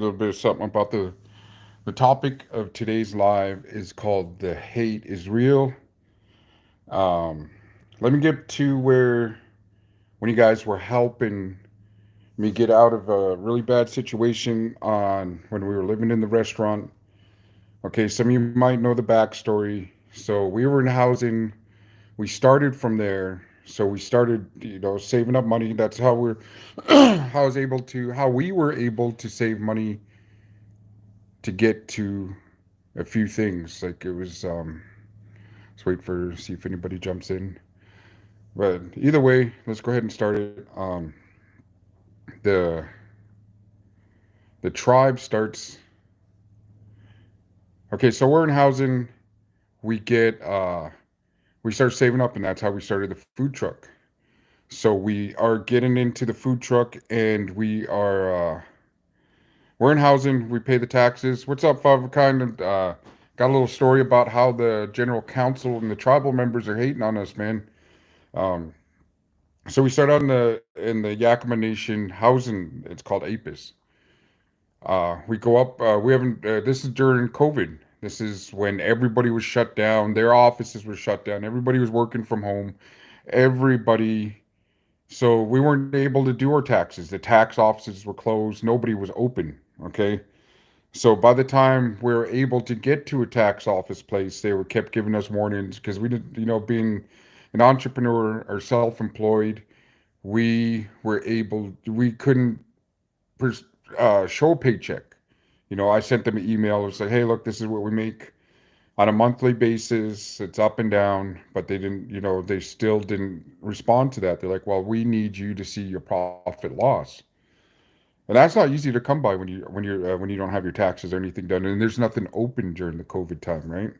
little bit of something about the topic of today's live is called "The Hate Is Real." Um, Let me get to where when you guys were helping me get out of a really bad situation on when we were living in the restaurant. Okay, some of you might know the backstory. So we were in housing. We started from there. So we started, saving up money. That's how we're how we were able to save money to get to a few things. Like it was, let's wait for see if anybody jumps in. But either way, let's go ahead and start it. The the tribe starts. Okay, so we're in housing. We get we start saving up, and that's how we started the food truck. So we are getting into the food truck, and we're in housing. We pay the taxes. What's up, Five of a Kind? Got a little story about how the general council and the tribal members are hating on us, man. Um, so we start out in the Yakima Nation housing. It's called APIS. We go up. We haven't. This is during COVID. This is when everybody was shut down. Their offices were shut down. Everybody was working from home. Everybody. So we weren't able to do our taxes. The tax offices were closed. Nobody was open. Okay. So by the time we were able to get to a tax office place, they were kept giving us warnings because we did. Being an entrepreneur or self-employed, we couldn't show a paycheck. I sent them an email and said, hey, look, this is what we make on a monthly basis. It's up and down, but they didn't, they still didn't respond to that. They're like, well, we need you to see your profit loss. And that's not easy to come by when you don't have your taxes or anything done, and there's nothing open during the COVID time, right?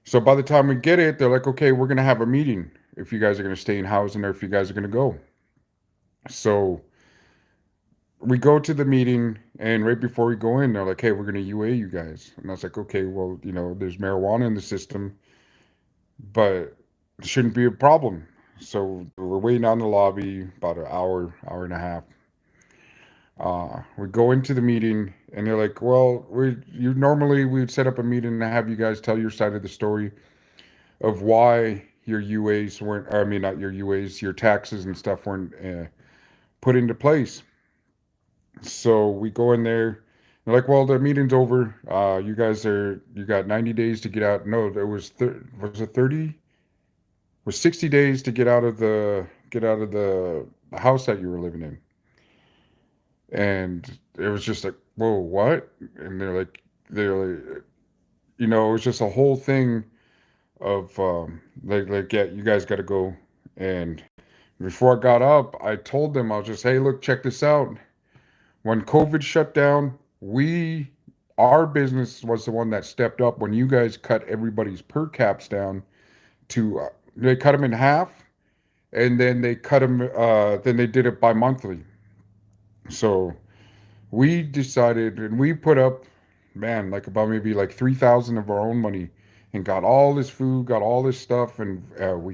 So by the time we get it, they're like, okay, we're gonna have a meeting if you guys are gonna stay in housing or if you guys are gonna go. So we go to the meeting, and right before we go in, they're like, hey, we're going to UA you guys. And I was like, okay, well, there's marijuana in the system, but it shouldn't be a problem. So we're waiting on the lobby about an hour and a half. We go into the meeting, and they're like, well, we would set up a meeting and have you guys tell your side of the story of why your UAs weren't, I mean, not your UAs, your taxes and stuff weren't put into place. So we go in there. They're like, well, the meeting's over. You got 90 days to get out. No, was it 30? Was 60 days to get out of the house that you were living in. And it was just like, whoa, what? And they're like, it was just a whole thing of yeah, you guys got to go. And before I got up, I told them, I was just, hey, look, check this out. When COVID shut down, our business was the one that stepped up when you guys cut everybody's per caps down to, they cut them in half, and then then they did it bi monthly. So we decided, and we put up, man, like about maybe like 3,000 of our own money, and got all this food, got all this stuff, and we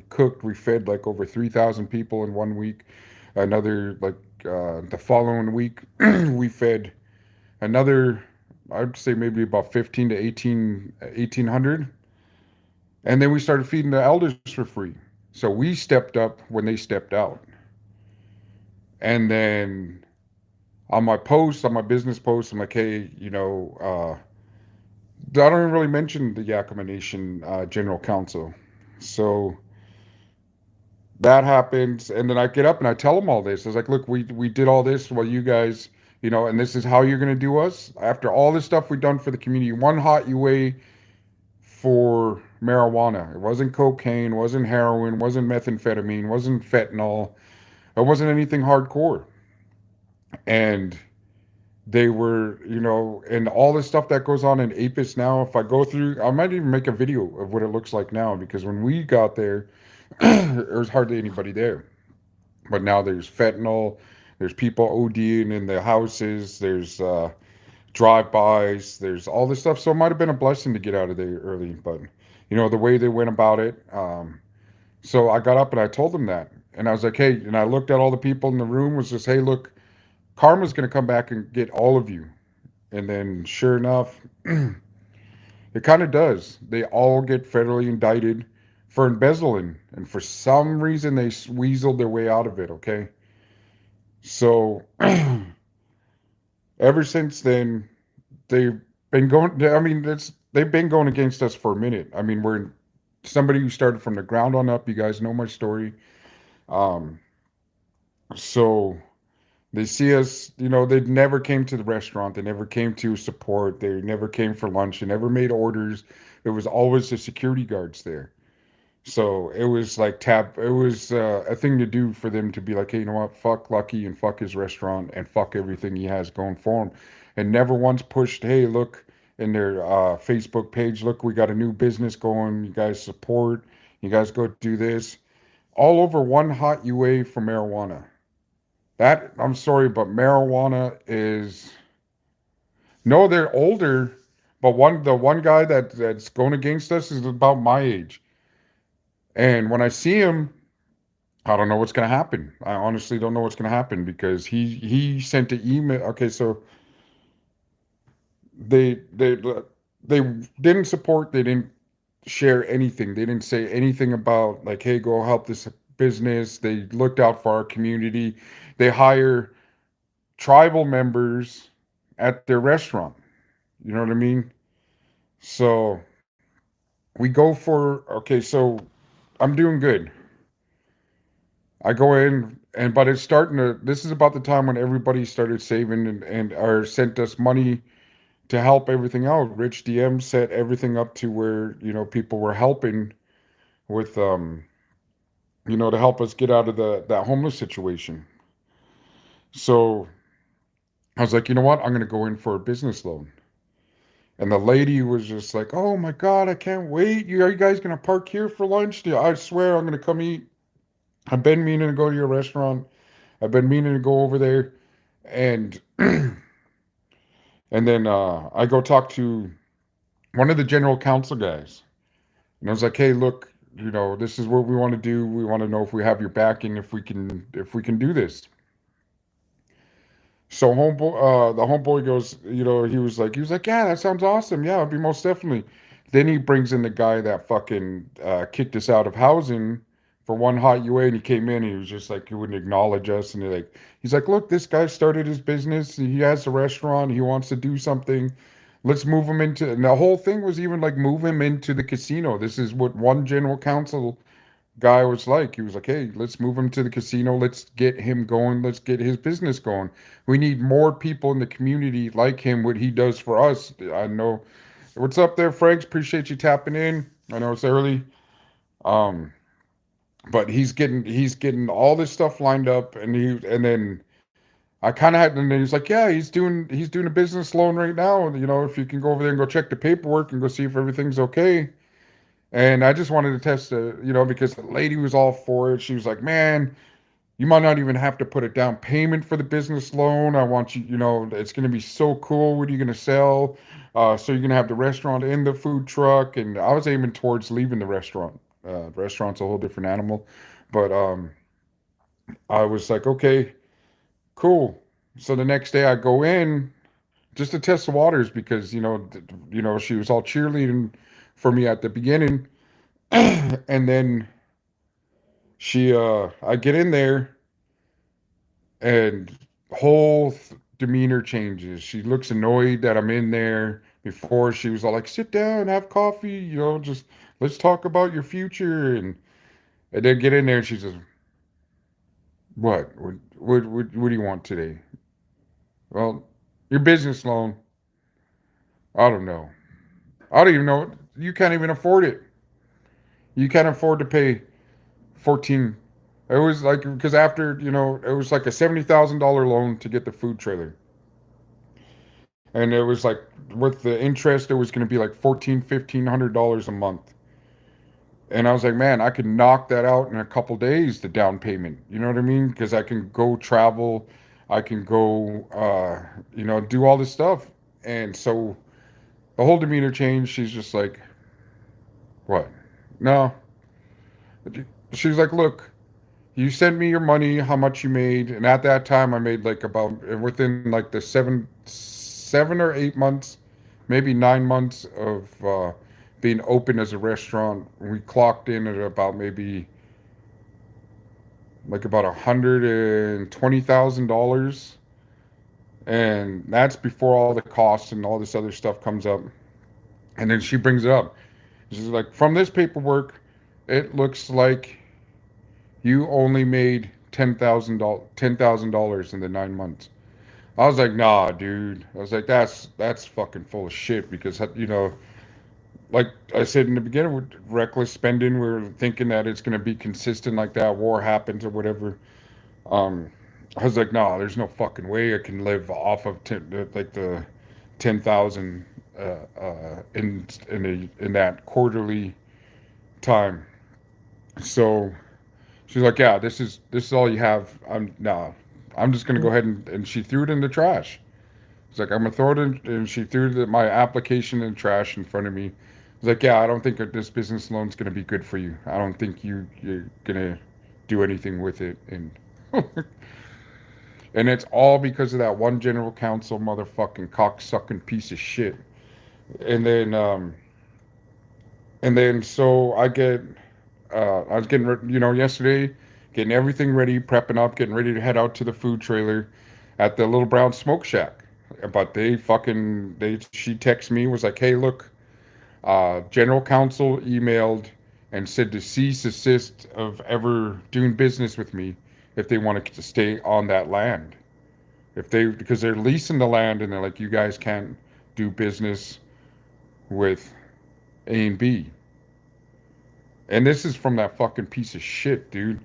fed like over 3,000 people in 1 week. Another, like, the following week, we fed another, I'd say maybe about 15 to 1,800. And then we started feeding the elders for free. So we stepped up when they stepped out. And then on my business post, I'm like, hey, I don't even really mention the Yakima Nation General Council. So that happens. And then I get up and I tell them all this. I was like, look, we did all this while you guys, and this is how you're going to do us. After all this stuff we've done for the community, one hot UA for marijuana. It wasn't cocaine, wasn't heroin, wasn't methamphetamine, wasn't fentanyl. It wasn't anything hardcore. And they were, and all the stuff that goes on in APIS now, if I go through, I might even make a video of what it looks like now, because when we got there, there was hardly anybody there. But now there's fentanyl, there's people ODing in their houses, there's drive-bys, there's all this stuff. So it might have been a blessing to get out of there early, but the way they went about it. So I got up and I told them that, and I was like, hey, and I looked at all the people in the room, was just, hey, look, karma's going to come back and get all of you. And then, sure enough, it kind of does. They all get federally indicted for embezzling, and for some reason, they weaseled their way out of it. Okay, so ever since then, they've been going. I mean, they've been going against us for a minute. I mean, we're somebody who started from the ground on up. You guys know my story. Um, so they see us, they never came to the restaurant. They never came to support. They never came for lunch. They never made orders. It was always the security guards there. So it was like it was a thing to do for them to be like, hey, you know what? Fuck Lucky and fuck his restaurant and fuck everything he has going for him. And never once pushed, hey, look, in their Facebook page, look, we got a new business going. You guys support. You guys go do this. All over one hot UA for marijuana. That, I'm sorry, but marijuana is, no, they're older, but the one guy that's going against us is about my age. And when I see him, I don't know what's going to happen. I honestly don't know what's going to happen because he sent an email. Okay, so they they didn't support. They didn't share anything. They didn't say anything about like, hey, go help this business. They looked out for our community. They hire tribal members at their restaurant. You know what I mean? So we go for okay. So I'm doing good. I go in and but it's starting to this is about the time when everybody started saving and or sent us money to help everything out. Rich DM set everything up to where, people were helping with to help us get out of that homeless situation. So I was like, you know what? I'm gonna go in for a business loan. And the lady was just like, oh my God, I can't wait. Are you guys gonna park here for lunch? Yeah, I swear I'm gonna come eat. I've been meaning to go to your restaurant. I've been meaning to go over there. And and then I go talk to one of the general counsel guys, and I was like, "Hey, look, this is what we want to do. We want to know if we have your backing, if we can do this." So the homeboy goes, he was like, "Yeah, that sounds awesome. Yeah, it'd be most definitely." Then he brings in the guy that fucking kicked us out of housing for one hot UA, and he came in, and he was just like, he wouldn't acknowledge us, and he's like, "Look, this guy started his business. He has a restaurant. He wants to do something. Let's move him into." And the whole thing was even like move him into the casino. This is what one general counsel guy was like. He was like, hey, let's move him to the casino. Let's get him going. Let's get his business going. We need more people in the community like him, what he does for us. I know. What's up there, Franks? Appreciate you tapping in. I know it's early. Um, but he's getting all this stuff lined up, and then I kind of had, and then he's like, yeah, he's doing a business loan right now. And if you can go over there and go check the paperwork and go see if everything's okay. And I just wanted to test because the lady was all for it. She was like, man, you might not even have to put a down payment for the business loan. I want you, it's going to be so cool. What are you going to sell? So you're going to have the restaurant and the food truck. And I was aiming towards leaving the restaurant. Restaurant's a whole different animal. But I was like, okay, cool. So the next day I go in just to test the waters because, she was all cheerleading for me at the beginning. And then I get in there and whole demeanor changes. She looks annoyed that I'm in there. Before she was all like, sit down, have coffee, just let's talk about your future. And then get in there and she says, what do you want today? Well, your business loan. I don't know. I don't even know. You can't even afford it. You can't afford to pay 14. It was like because after it was like a $70,000 loan to get the food trailer, and it was like with the interest, it was going to be like $1,500 a month. And I was like, man, I could knock that out in a couple days. The down payment, you know what I mean? Because I can go travel, I can go, do all this stuff. And so the whole demeanor changed. She's just like, what? No. She was like, look, you sent me your money, how much you made, and at that time I made like about within like the 7 or 8 months, maybe 9 months of being open as a restaurant. We clocked in at about maybe like about $120,000, and that's before all the costs and all this other stuff comes up. And then she brings it up. She's like, from this paperwork, it looks like you only made $10,000 in the 9 months. I was like, nah, dude. I was like, that's fucking full of shit because like I said in the beginning, with reckless spending, we're thinking that it's gonna be consistent like that. War happens or whatever. Um, I was like, nah, there's no fucking way I can live off of like the 10,000 in that quarterly time. So she's like, yeah, this is all you have. I'm nah. I'm just gonna go ahead and she threw it in the trash. She's like, I'm gonna throw it in, and she threw my application in the trash in front of me. I was like, yeah, I don't think that this business loan's gonna be good for you. I don't think you're gonna do anything with it, and and it's all because of that one general counsel motherfucking cocksucking piece of shit. And then so I was getting yesterday, getting everything ready, prepping up, getting ready to head out to the food trailer at the Little Brown Smoke Shack. But she texted me, was like, hey, look, general counsel emailed and said to cease assist of ever doing business with me if they wanted to stay on that land. Because they're leasing the land and they're like, you guys can't do business with A and B. And this is from that fucking piece of shit, dude.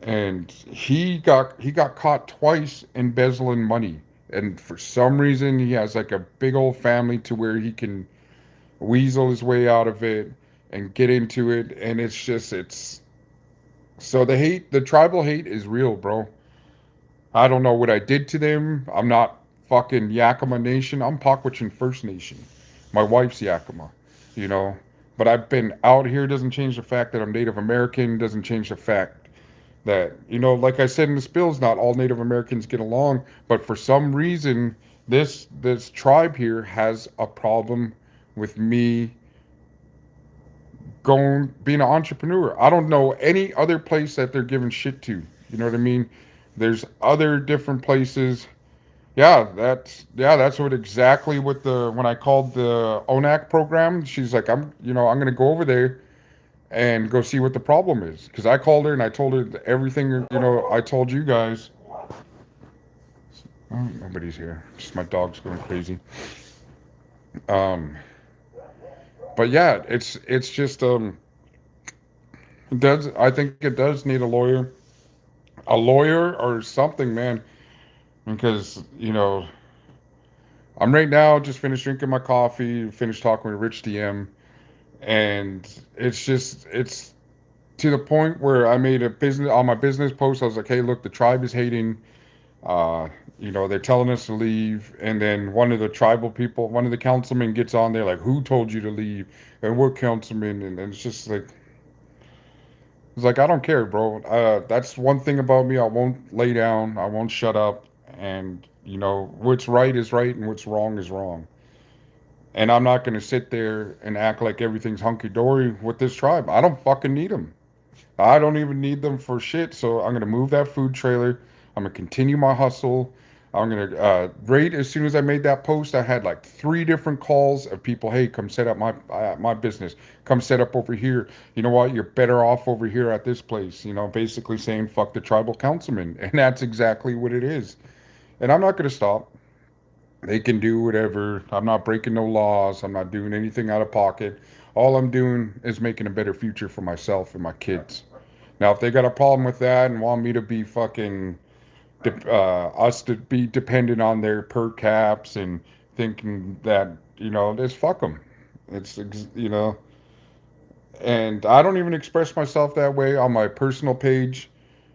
And he got caught twice embezzling money. And for some reason he has like a big old family to where he can weasel his way out of it and get into it. And it's so the tribal hate is real, bro. I don't know what I did to them. I'm not fucking Yakima Nation. I'm Pakwachin First Nation. My wife's Yakima, you know. But I've been out here. Doesn't change the fact that I'm Native American. Doesn't change the fact that, like I said in the spills, not all Native Americans get along. But for some reason, this tribe here has a problem with me being an entrepreneur. I don't know any other place that they're giving shit to. You know what I mean? There's other different places. That's what exactly what the when I called the ONAC program. She's like, I'm gonna go over there and go see what the problem is because I called her and I told her everything. I told you guys. Oh, nobody's here. Just my dog's going crazy. Um, but yeah, it's just it does. I think it does need a lawyer or something, man. Because I'm right now just finished drinking my coffee, finished talking with Rich DM, and it's to the point where I made a business on my business post. I was like, hey, look, the tribe is hating. Uh, they're telling us to leave, and then one of the tribal people, one of the councilmen gets on there like, who told you to leave, and what councilman, and it's just like. It's like I don't care, bro. That's one thing about me. I won't lay down. I won't shut up. And what's right is right, and what's wrong is wrong. And I'm not gonna sit there and act like everything's hunky dory with this tribe. I don't fucking need them. I don't even need them for shit. So I'm gonna move that food trailer. I'm gonna continue my hustle. I'm gonna right as soon as I made that post, I had like 3 different calls of people. Hey, come set up my business. Come set up over here. You know what? You're better off over here at this place. Basically saying fuck the tribal councilman, and that's exactly what it is. And I'm not gonna stop. They can do whatever. I'm not breaking no laws. I'm not doing anything out of pocket. All I'm doing is making a better future for myself and my kids. Now, if they got a problem with that and want me to be fucking, us to be dependent on their per caps and thinking that, just fuck them. It's, and I don't even express myself that way on my personal page.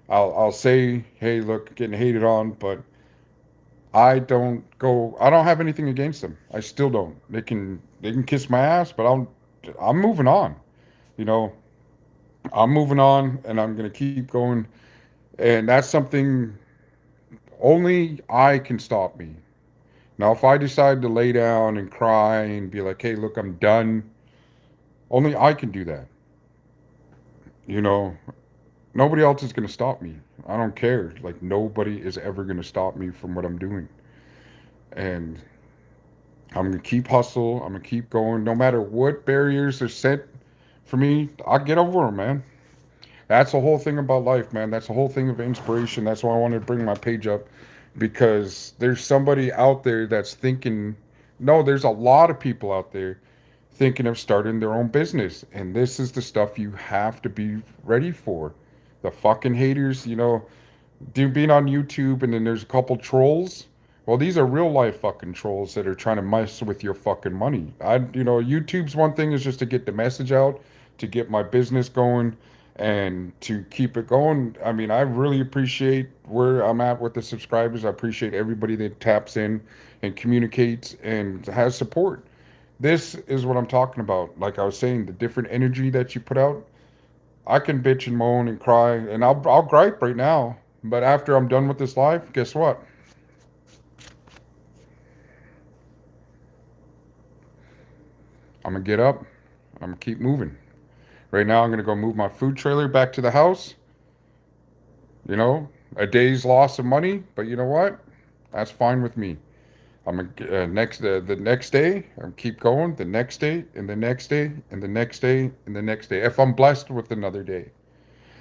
I'll say, hey, look, getting hated on, but I don't have anything against them. I still don't. They can kiss my ass, but I'm moving on. You know, I'm moving on and I'm going to keep going. And that's something only I can stop me. Now, if I decide to lay down and cry and be like, hey, look, I'm done, only I can do that. You know, nobody else is going to stop me. I don't care. Like, nobody is ever going to stop me from what I'm doing. And I'm going to keep hustle. I'm going to keep going. No matter what barriers are set for me, I'll get over them, man. That's the whole thing about life, man. That's the whole thing of inspiration. That's why I wanted to bring my page up, because there's somebody out there that's thinking, no, there's a lot of people out there thinking of starting their own business. And this is the stuff you have to be ready for. The fucking haters, being on YouTube, and then there's a couple trolls. Well, these are real life fucking trolls that are trying to mess with your fucking money. YouTube's one thing is just to get the message out, to get my business going, and to keep it going. I mean, I really appreciate where I'm at with the subscribers. I appreciate everybody that taps in and communicates and has support. This is what I'm talking about. Like I was saying, the different energy that you put out. I can bitch and moan and cry, and I'll gripe right now. But after I'm done with this life, guess what? I'm gonna get up. I'm gonna keep moving. Right now, I'm gonna go move my food trailer back to the house. You know, a day's loss of money, but you know what? That's fine with me. I'm gonna the next day. I'm keep going. The next day, and the next day, and the next day, and the next day. If I'm blessed with another day,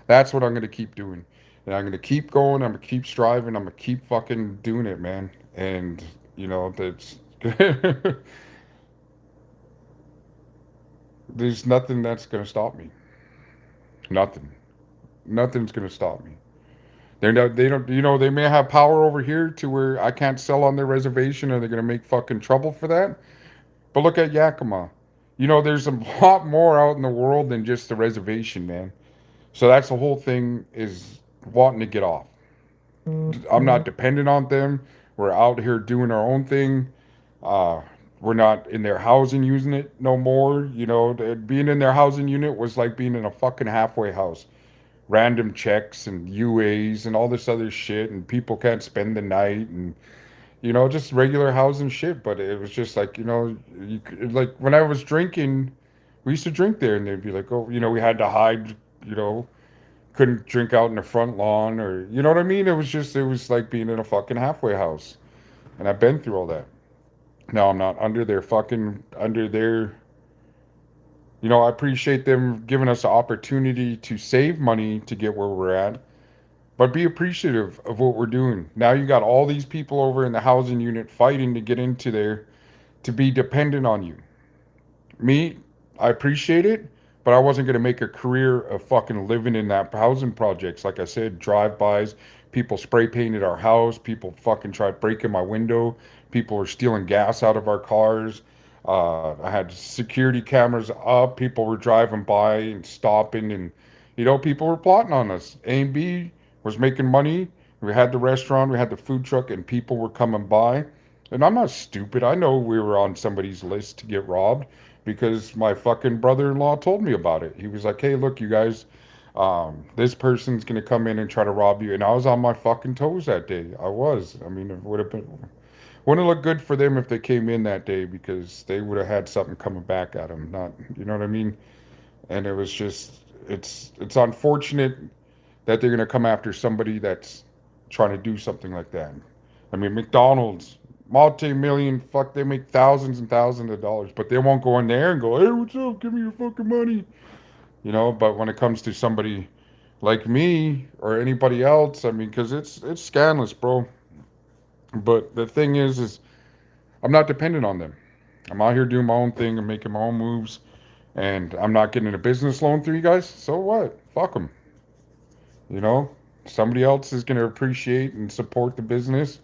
that's what I'm gonna keep doing. And I'm gonna keep going. I'm gonna keep striving. I'm gonna keep fucking doing it, man. And that's there's nothing that's gonna stop me. Nothing. Nothing's gonna stop me. They're not. They don't. They may have power over here to where I can't sell on their reservation, and they're gonna make fucking trouble for that. But look at Yakima. There's a lot more out in the world than just the reservation, man. So that's the whole thing, is wanting to get off. I'm not dependent on them. We're out here doing our own thing. Uh, we're not in their housing using it no more. Being in their housing unit was like being in a fucking halfway house. Random checks and UAs and all this other shit, and people can't spend the night, and just regular housing shit. But it was just like, like when I was drinking, we used to drink there, and they'd be like, oh, we had to hide, you know, couldn't drink out in the front lawn, or you know what I mean. It was like being in a fucking halfway house, and I've been through all that. Now I'm not under their. I appreciate them giving us the opportunity to save money to get where we're at, but be appreciative of what we're doing. Now you got all these people over in the housing unit fighting to get into there, to be dependent on you. Me, I appreciate it, but I wasn't going to make a career of fucking living in that housing projects. Like I said, drive-bys, people spray painted our house, people fucking tried breaking my window, people were stealing gas out of our cars. I had security cameras up, people were driving by and stopping, and people were plotting on us. A and B was making money. We had the restaurant, we had the food truck, and people were coming by. And I'm not stupid. I know we were on somebody's list to get robbed, because my fucking brother-in-law told me about it. He was like, hey, look, you guys, this person's going to come in and try to rob you. And I was on my fucking toes that day. I was. I mean, it wouldn't look good for them if they came in that day, because they would have had something coming back at them. Not, you know what I mean? And it was just, it's unfortunate that they're going to come after somebody that's trying to do something like that. I mean, McDonald's, multi-million, fuck, they make thousands and thousands of dollars, but they won't go in there and go, hey, what's up? Give me your fucking money. But when it comes to somebody like me or anybody else, I mean, because it's scandalous, bro. But the thing is I'm not dependent on them. I'm out here doing my own thing and making my own moves, and I'm not getting a business loan through you guys. So what? Fuck them. You know, somebody else is going to appreciate and support the business.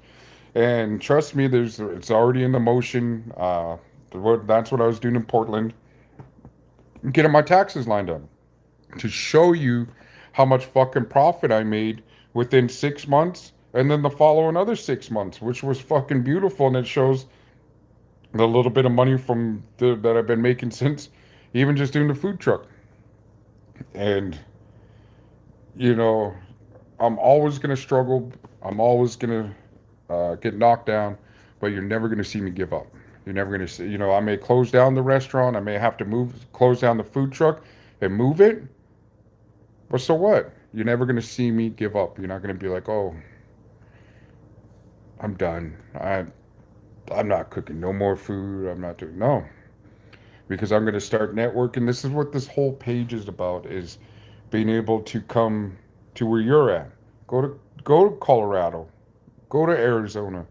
And trust me, it's already in the motion. That's what I was doing in Portland, getting my taxes lined up to show you how much fucking profit I made within 6 months, and then the following other 6 months, which was fucking beautiful. And it shows the little bit of money that I've been making since even just doing the food truck. And you know, I'm always gonna struggle. I'm always gonna get knocked down, but you're never going to see me give up. You're never going to see, I may close down the restaurant. I may have to close down the food truck and move it. But so what? You're never going to see me give up. You're not going to be like, oh, I'm done. I'm not cooking no more food. I'm not doing, no. Because I'm going to start networking. This is what this whole page is about, is being able to come to where you're at. Go to Colorado. Go to Arizona.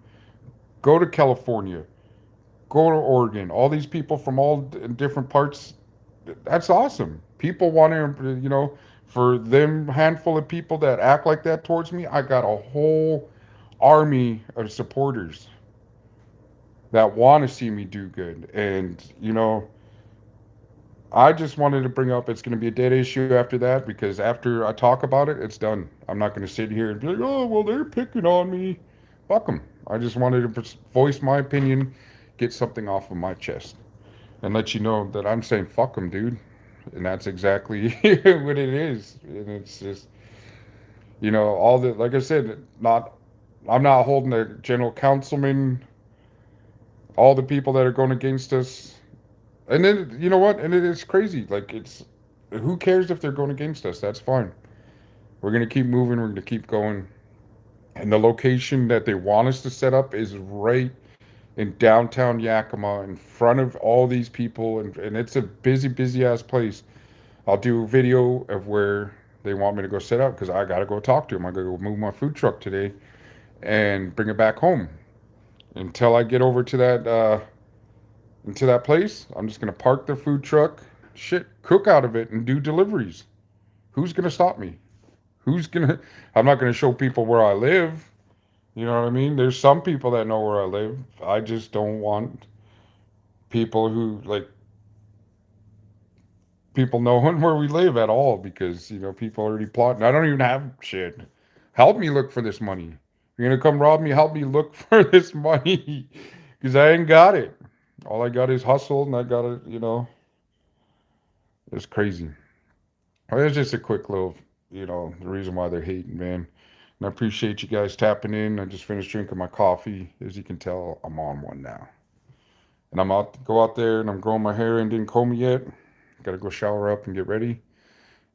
Go to California. Go to Oregon. All these people from all different parts. That's awesome. People want to, for them handful of people that act like that towards me, I got a whole army of supporters that want to see me do good. And, I just wanted to bring up it's going to be a dead issue after that, because after I talk about it, it's done. I'm not going to sit here and be like, oh, well, they're picking on me. Fuck them. I just wanted to voice my opinion, get something off of my chest, and let you know that I'm saying fuck them, dude. And that's exactly what it is. And it's just, all the, like I said, I'm not holding the general councilman, all the people that are going against us. And then, you know what? And it is crazy. Like, who cares if they're going against us? That's fine. We're going to keep moving. We're going to keep going. And the location that they want us to set up is right in downtown Yakima, in front of all these people. And it's a busy, busy ass place. I'll do a video of where they want me to go set up, because I got to go talk to them. I got to go move my food truck today and bring it back home. Until I get over to that place, I'm just gonna park the food truck, shit, cook out of it, and do deliveries. Who's gonna stop me? Who's gonna? I'm not gonna show people where I live. You know what I mean? There's some people that know where I live. I just don't want people who, like, people knowing where we live at all, because people already plotting. I don't even have shit. Help me look for this money. You're gonna come rob me? Help me look for this money, because I ain't got it. All I got is hustle, and I got it. It's crazy. Well, it's just a quick little, the reason why they're hating, man. And I appreciate you guys tapping in. I just finished drinking my coffee. As you can tell, I'm on one now. And go out there, and I'm growing my hair and didn't comb it yet. Got to go shower up and get ready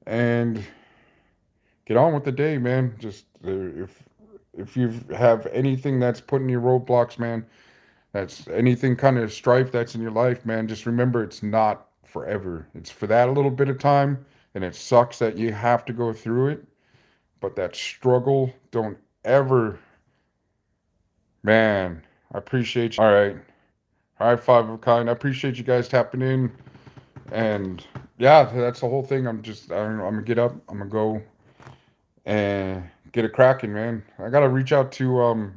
and get on with the day, man. Just if you have anything that's putting your roadblocks, man, that's anything kind of strife that's in your life, man, just remember it's not forever. It's for that little bit of time, and it sucks that you have to go through it. But that struggle, don't ever, man. I appreciate you. All right. All right, five of a kind. I appreciate you guys tapping in. And yeah, that's the whole thing. I'm gonna get up. I'm gonna go and get it cracking, man. I gotta reach out to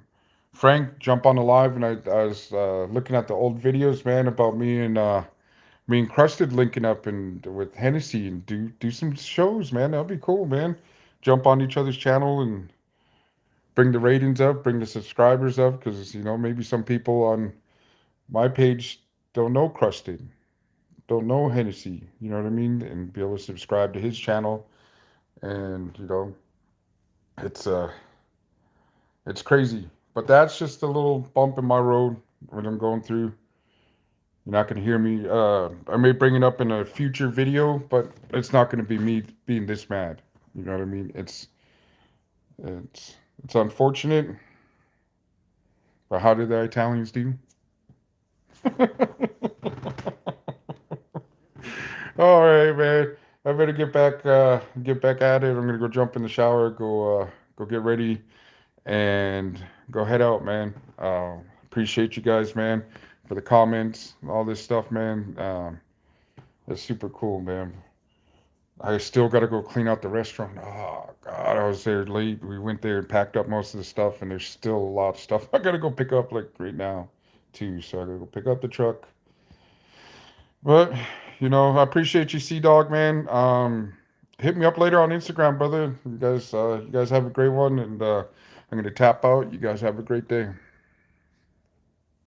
Frank, jump on the live, and I was looking at the old videos, man, about me and Crusted linking up and with Hennessy and do some shows, man. That'll be cool, man. Jump on each other's channel and bring the ratings up, bring the subscribers up, because maybe some people on my page don't know Crusted, don't know Hennessy, you know what I mean, and be able to subscribe to his channel. And it's it's crazy, but that's just a little bump in my road when I'm going through. You're not going to hear me. I may bring it up in a future video, but it's not going to be me being this mad. You know what I mean? It's it's unfortunate, but how did the Italians do? All right, man. I better get back at it. I'm gonna go jump in the shower, go get ready, and go head out, man. Appreciate you guys, man, for the comments, all this stuff, man. That's super cool, man. I still got to go clean out the restaurant. Oh God, I was there late. We went there and packed up most of the stuff, and there's still a lot of stuff I got to go pick up like right now, too. So I got to go pick up the truck. But I appreciate you, Sea Dog, man. Hit me up later on Instagram, brother. You guys have a great one, and I'm gonna tap out. You guys have a great day.